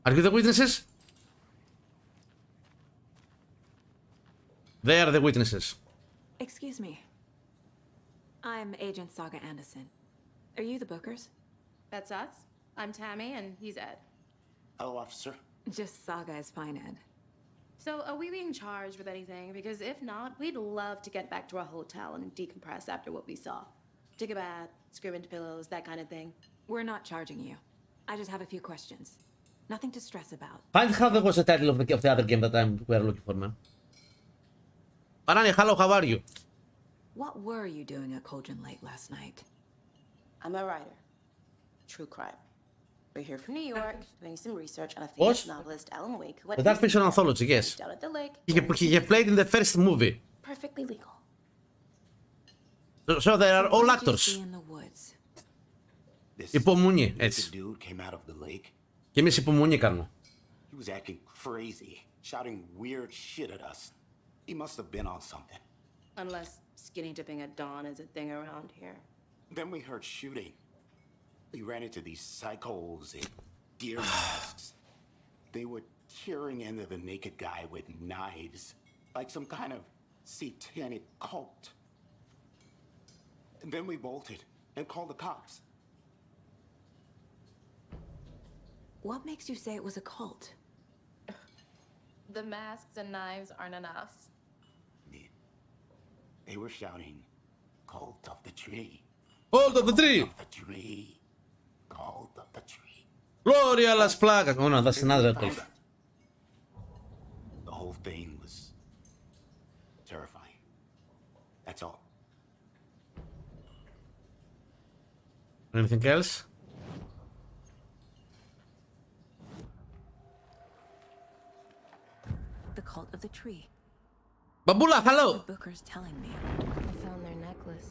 Are you the witnesses? They are the witnesses. Excuse me. I'm Agent Saga Anderson. Are you the Bookers? That's us. I'm Tammy, and he's Ed. Hello, officer. Just Saga is fine, Ed. So, are we being charged with anything? Because if not, we'd love to get back to our hotel and decompress after what we saw. Take a bath, scream into pillows, that kind of thing. We're not charging you. I just have a few questions. Nothing to stress about. Find how that was the title of the other game that we are looking for, man. Aranya, hello, how are you? What were you doing at Cauldron Lake last night? I'm a writer. True crime. We're here from New York, doing some research on a famous novelist, Alan Wake. The Dark Picture Anthology, yes. Down at the lake. He played in the first movie. Perfectly legal. So they are all What did you actors. see in the woods? Υπομονή, This έτσι. dude came out of the lake. Και εμείς υπομονή κάνουμε. He was acting crazy, shouting weird shit at us. He must have been on something. Unless skinny dipping at dawn is a thing around here. Then we heard shooting. We ran into these psychos in deer masks. They were tearing into the naked guy with knives, like some kind of satanic cult. And then we bolted and called the cops. What makes you say it was a cult? The masks and knives aren't enough. They were shouting, "Cult of the tree." Cult of the tree! Of the tree. Cult of the tree. Gloria las placas. Oh no, that's another cult. The whole thing was terrifying. That's all. Anything else? The cult of the tree. Babula, hello! The Booker's telling me. I found their necklace.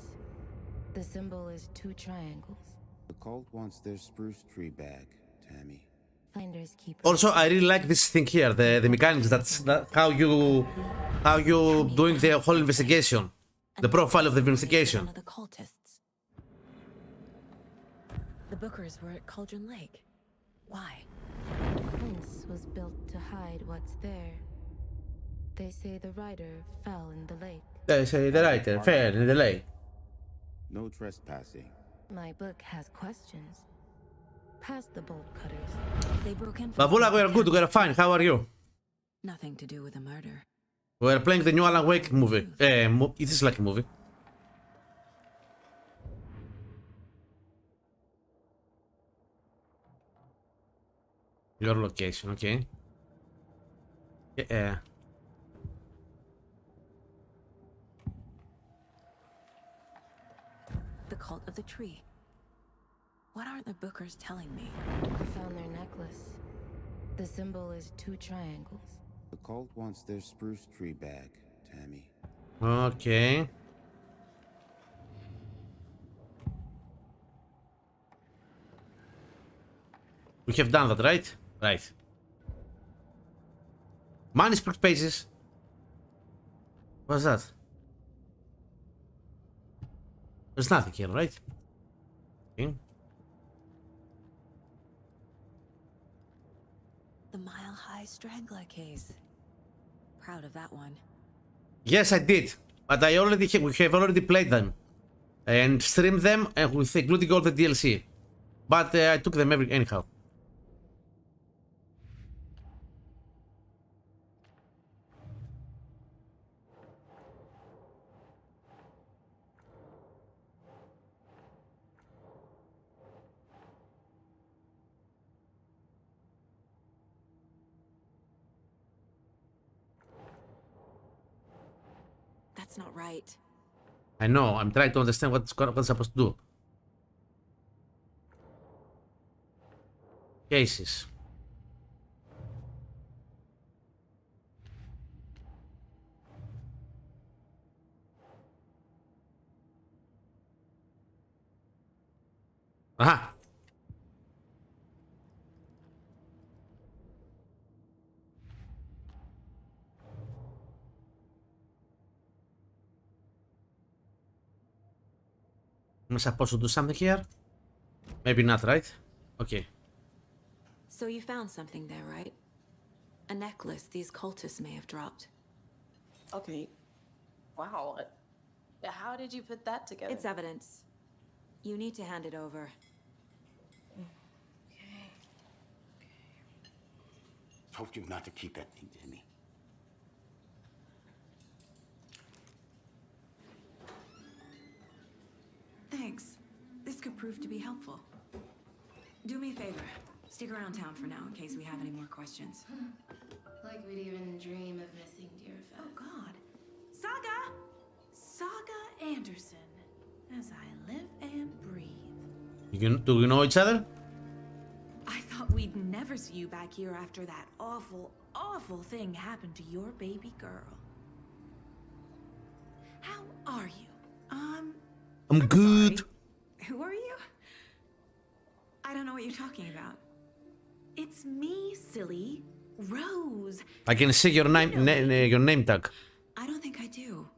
The symbol is 2 triangles. The cult wants their spruce tree back, Tammy. Finders keepers. Also, I really like this thing here, the mechanics. That's how you doing the whole investigation, the profile of the investigation. One of the cultists. The Bookers were at Cauldron Lake. Why? The fence was built to hide what's there. They say the writer fell in the lake. They say the writer fell in the lake. No trespassing. My book has questions. Past the bolt cutters. They broke in. Babula, we are good, we are fine. How are you? Nothing to do with the murder. We are playing the new Alan Wake movie. It is like a movie. Your location, okay. Yeah. The cult of the tree. What are the Bookers telling me? I found their necklace. The symbol is 2 triangles. The cult wants their spruce tree back, Tammy. Okay. We have done that, right? Right. Manuscript pages. What's that? There's nothing here, right? Okay. The Mile High Strangler case. Proud of that one. Yes, I did. But we have already played them. And streamed them and with including all the DLC. But I took them anyhow. That's not right. I know, I'm trying to understand what's supposed to do. Cases. Aha. I'm supposed to do something here? Maybe not, right? Okay. So you found something there, right? A necklace these cultists may have dropped. Okay. Wow. How did you put that together? It's evidence. You need to hand it over. Told you not to keep that thing to me. Thanks. This could prove to be helpful. Do me a favor. Stick around town for now in case we have any more questions. Like we'd even dream of missing Deerfest. Oh, God. Saga! Saga Anderson. As I live and breathe. Do you know each other? I thought we'd never see you back here after that awful, awful thing happened to your baby girl. How are you? I'm good. Sorry. Who are you? I don't know what you're talking about. It's me, silly. Rose. I can see your name tag. I don't think I do.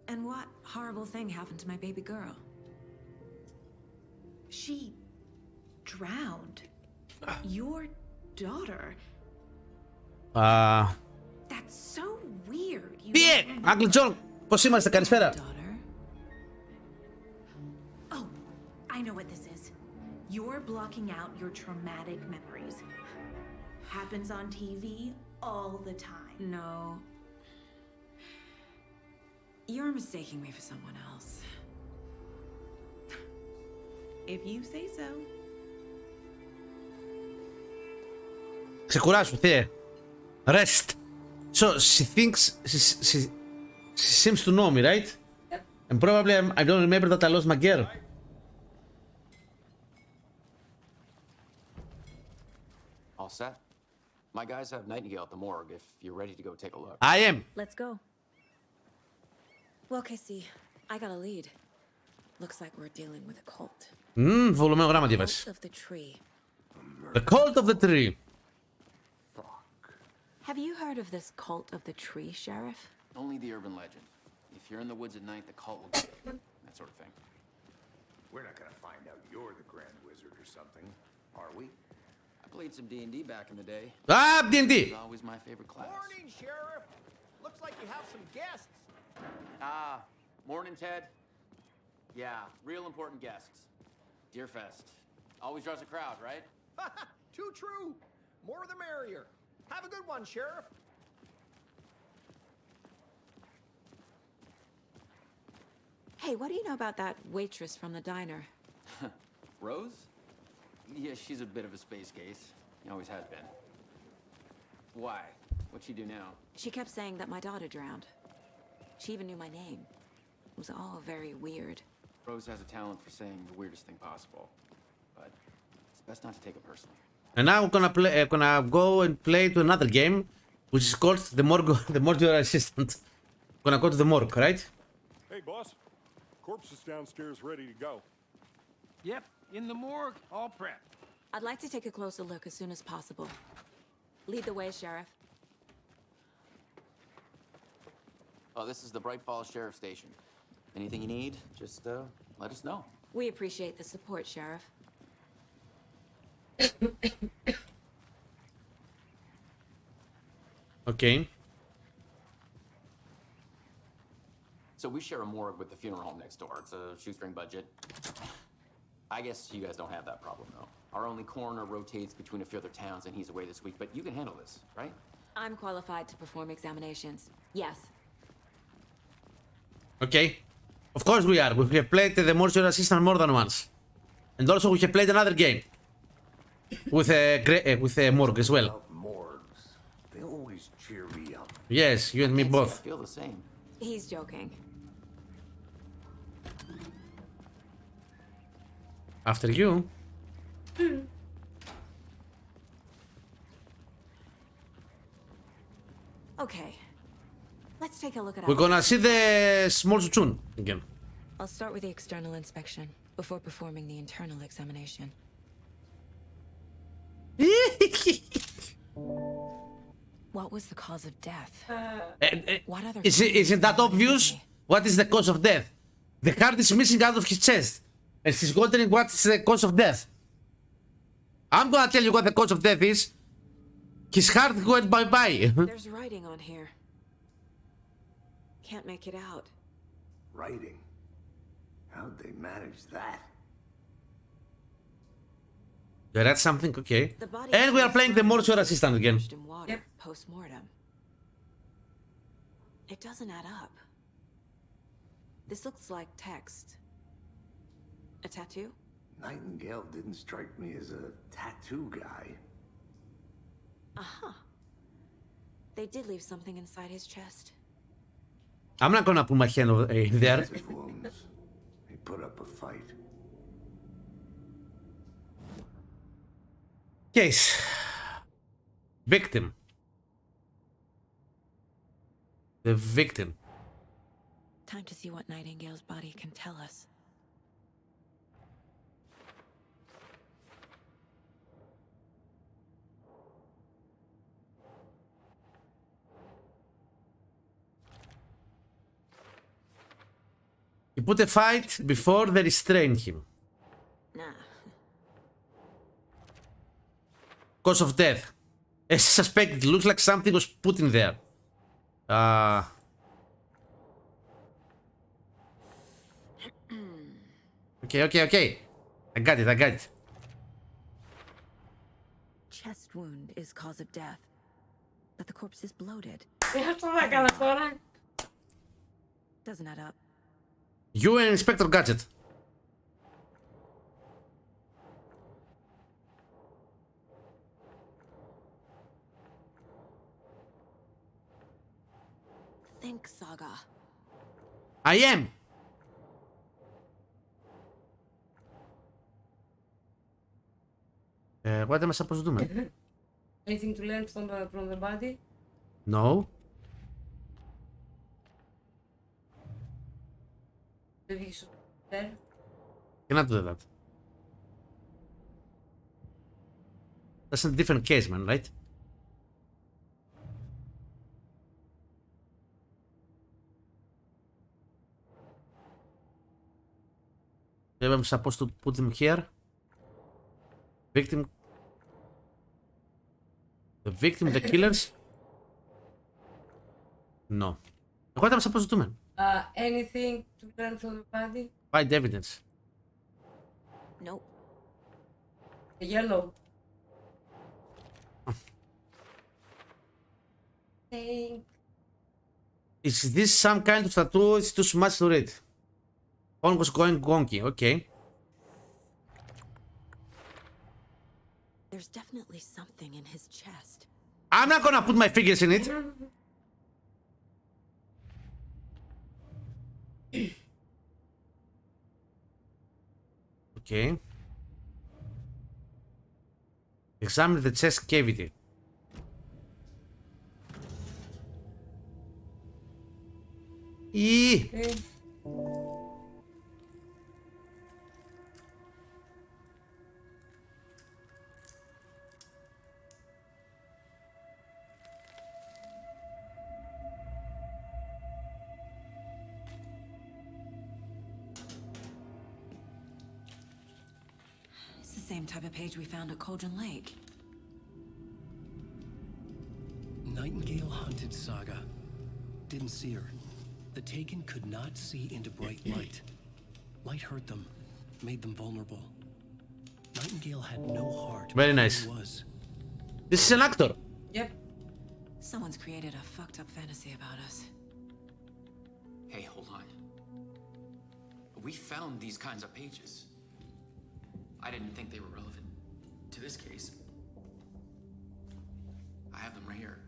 And what horrible thing happened to my baby girl? She drowned. Your daughter. That's so weird. Πιε! Uncle John, πώς είμαστε, καλησπέρα. Oh, I know what this is. You're blocking out your traumatic memories. Happens on TV all the time. No. You're mistaking me for someone else. If you say so. Ξεκουράσου, θείε. Rest. So, she thinks... She seems to know me, right? Yep. And probably I don't remember that I lost my girl. All set? My guys have Nightingale at the morgue if you're ready to go take a look. I am. Let's go. Well, Casey, I got a lead. Looks like we're dealing with a cult. Βολωμένο γράμμα τι είπες. Of the tree. The cult of the tree. Have you heard of this cult of the tree, Sheriff? Only the urban legend. If you're in the woods at night, the cult will get you. That sort of thing. We're not gonna find out you're the Grand Wizard or something, are we? I played some D&D back in the day. D&D! It was always my favorite class. Morning, Sheriff. Looks like you have some guests. Morning, Ted. Yeah, real important guests. Deerfest. Always draws a crowd, right? Too true. More the merrier. Have a good one, Sheriff. Hey, what do you know about that waitress from the diner? Rose? Yeah, she's a bit of a space case. She always has been. Why? What'd she do now? She kept saying that my daughter drowned. She even knew my name. It was all very weird. Rose has a talent for saying the weirdest thing possible. But it's best not to take it personally. And now we're gonna go and play to another game, which is called the Mortuary Assistant. Gonna go to the morgue, right? Hey, boss. Corpse is downstairs ready to go. Yep, in the morgue, all prepped. I'd like to take a closer look as soon as possible. Lead the way, Sheriff. Oh, this is the Bright Falls Sheriff Station. Anything you need, just let us know. We appreciate the support, Sheriff. Okay. So we share a morgue with the funeral home next door. It's a shoestring budget. I guess you guys don't have that problem, though. Our only coroner rotates between a few other towns, and he's away this week. But you can handle this, right? I'm qualified to perform examinations. Yes. Okay. Of course we are. We have played the Mortuary Assistant more than once. And also we have played another game. With a morgue as well. Morgues. They always cheer me up. Yes, you and me both. I feel the same. He's joking. After you. Okay. Let's take a look at We're gonna see the small Chuchun again. I'll start with the external inspection before performing the internal examination. What was the cause of death? What other Isn't that obvious? What is the cause of death? The heart is missing out of his chest. And he's wondering what's the cause of death. I'm gonna tell you what the cause of death is. His heart went bye-bye. There's writing on here. Can't make it out. Writing? How'd they manage that? Yeah, that's something, okay. The body And we are playing the mortuary assistant again. in water post-mortem. It doesn't add up. This looks like text. A tattoo? Nightingale didn't strike me as a tattoo guy. Uh-huh. They did leave something inside his chest. I'm not gonna put my hand over there. His wounds. He put up a fight. Case. Victim. The victim. Time to see what Nightingale's body can tell us. He put a fight before they restrained him. Nah. Cause of death. As suspected, it looks like something was put in there. Okay. I got it. Chest wound is cause of death. But the corpse is bloated. Doesn't add up. You and Inspector Gadget. Think, Saga. I am. What am I supposed to do, man? Anything to learn from the body? No. Maybe you should there. Cannot do that. That's a different case, man, right? Maybe I'm supposed to put them here. Victim. The victim, the killers. No. What am I supposed to do, man? Anything to learn from the body? Find evidence. Nope. The yellow. Is this some kind of tattoo? It's too much to read. One was going wonky, okay. There's definitely something in his chest. I'm not gonna put my fingers in it. Okay. Examine the chest cavity. Okay. It's the same type of page we found at Cauldron Lake. Nightingale hunted Saga. Didn't see her. The Taken could not see into bright light. Light hurt them, made them vulnerable. Nightingale had no heart. Very nice. This is an actor. Yep. Someone's created a fucked up fantasy about us. Hey, hold on. We found these kinds of pages. I didn't think they were relevant to this case. I have them right here.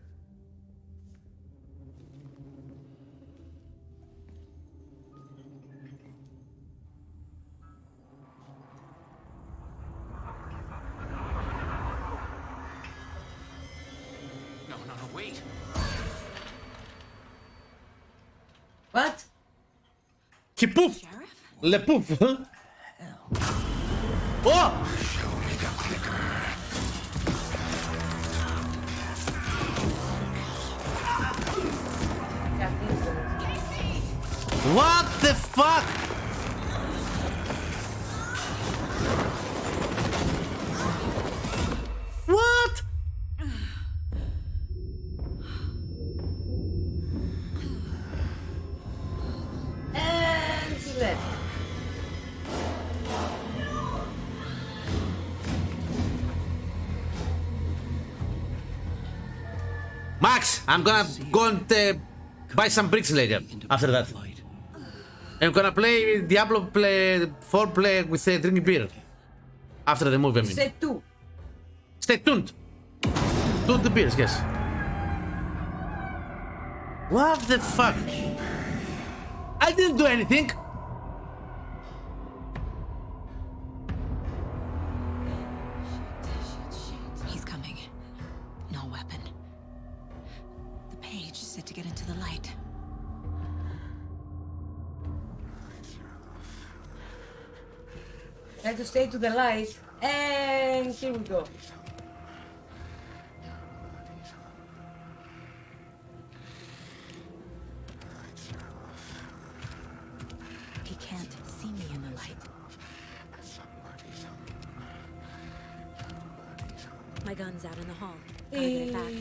No, wait. What? He poof. Le poof. Oh! What the fuck? Relax. I'm gonna go and buy some bricks later. After that, I'm gonna play Diablo 4 play with drinking beer. After the movie, I mean. Stay tuned. To the beers, yes. What the fuck? I didn't do anything. He's coming. No weapon. The page said to get into the light. I have to stay to the light. And here we go. He can't see me in the light. My gun's out in the hall. Gotta get it back.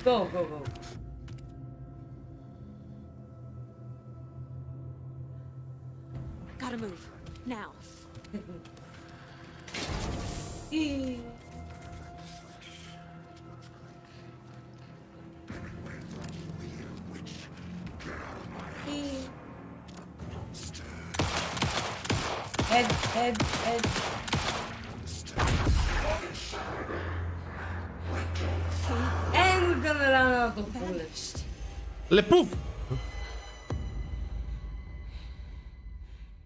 Go, go, go. Gotta move. Now. Head, head, head. And we're gonna run out of bullets. Le poof.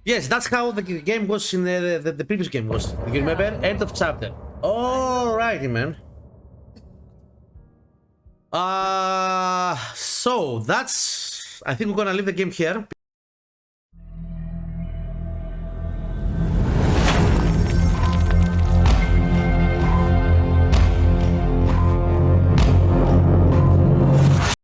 Yes, that's how the game was in the previous game was. You remember? End of chapter. Alrighty, man. So that's. I think we're gonna leave the game here.